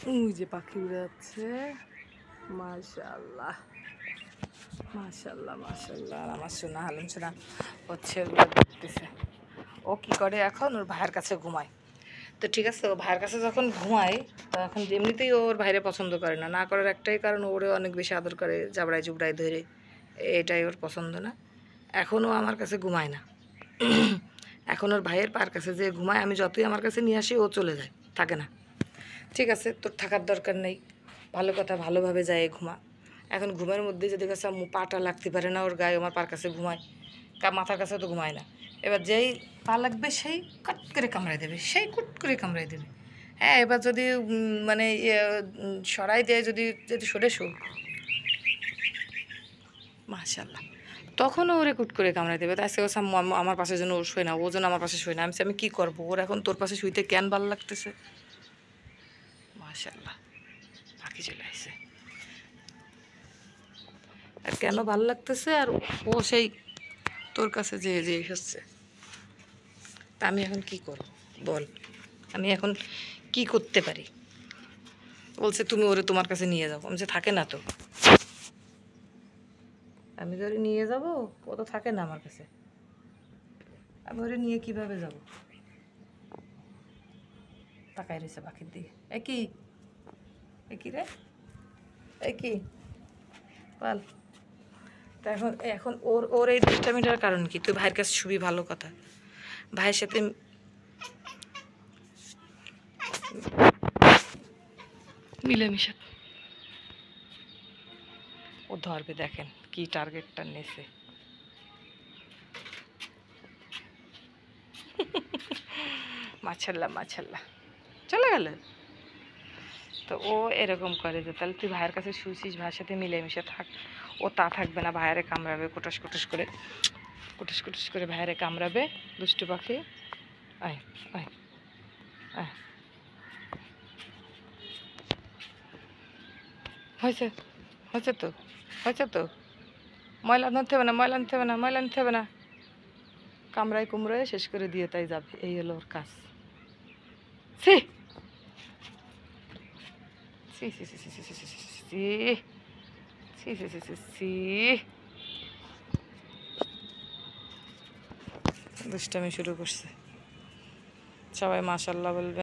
ওই যে পাখি উড়াচ্ছে। মাশাআল্লাহ মাশাআল্লাহ মাশাআল্লাহ। আর আমার সোনা হালুম সোনা হচ্ছে ওগুলো দেখতেছে। ও কি করে এখন ওর ভাইয়ের কাছে ঘুমায়। তো ঠিক আছে, ও ভাইয়ের কাছে যখন ঘুমায় তখন এমনিতেই ওর ভাইরে পছন্দ করে না। না করার একটাই কারণ, ওরে অনেক বেশি আদর করে, জাবড়ায় জুবড়ায় ধরে, এটাই ওর পছন্দ না। এখনও আমার কাছে ঘুমায় না। এখন ওর ভাইয়ের পার কাছে যে ঘুমায়, আমি যতই আমার কাছে নিয়ে আসি ও চলে যায়, থাকে না। ঠিক আছে, তোর থাকার দরকার নেই, ভালো কথা, ভালোভাবে যায় ঘুমা। এখন ঘুমের মধ্যে যদি কাছে পাটা লাগতে পারে না ওর গায়ে, আমার পার কাছে ঘুমায়, মাথার কাছে তো ঘুমায় না। এবার যেই পা লাগবে সেই কট করে কামড়াই দেবে, সেই কুট করে কামড়াই দেবে। হ্যাঁ, এবার যদি মানে সরাই দেয়, যদি যদি সরে শো, মাশাল্লাহ, তখনও ওরে কুট করে কামড়াই দেবে। তাই সে আমার পাশে যেন ওর শোয় না, ও যেন আমার পাশে শোয় না। আমি কী করবো, ওর এখন তোর পাশে শুইতে কেন ভালো লাগতেছে। মাশাল্লাহ, পাখি চলে আসছে। আর কেন ভালো লাগতেছে, আর ও সেই তোর কাছে যে যে হচ্ছে। তা আমি এখন কি করব বল, আমি এখন কি করতে পারি? বলছে তুমি ওরে তোমার কাছে নিয়ে যাবো। আমি যে থাকে না তো, আমি তো ওরে নিয়ে যাব, ও তো থাকে না আমার কাছে, আমি ওরে নিয়ে কিভাবে যাব? তাকাই রয়েছে পাখির দিকে। একই একই রে, একই বল। তা এখন এখন ওর ওর এই দুষ্টামিটার কারণ কি? তুই ভাইয়ের কাছে খুবই ভালো কথা, ভাইয়ের সাথে মিলেমিশে ও ধরবে। দেখেন কি টার্গেটটা নেছে। মাছাল্লা মাছাল্লা, চলে গেল। তো ও এরকম করে যে, তাহলে তুই ভাইয়ের কাছে শুয়েছিস, ভাইয়ের সাথে মিলেমিশে থাক। ও তা থাকবে না, ভাইয়ারে কামড়াবে, কুটুস কুটুস করে, কুটুস কুটুস করে ভাইয়ারে কামড়াবে। দুষ্টু পাখি, আয় আয় আয়। হয়েছে হয়েছে তো, হয়েছে তো। ময়লা নিতে হবে না, ময়লা নিতে হবে না, ময়লা নিতে হবে না। কামড়ায় কুমড়ায় শেষ করে দিয়ে তাই যাবে, এই হলো ওর কাজ। সি সি সি সি সি সি সি সি সি সি সি সি সি। দুষ্টামি শুরু করছে। সবাই মাশাল্লাহ বলবে।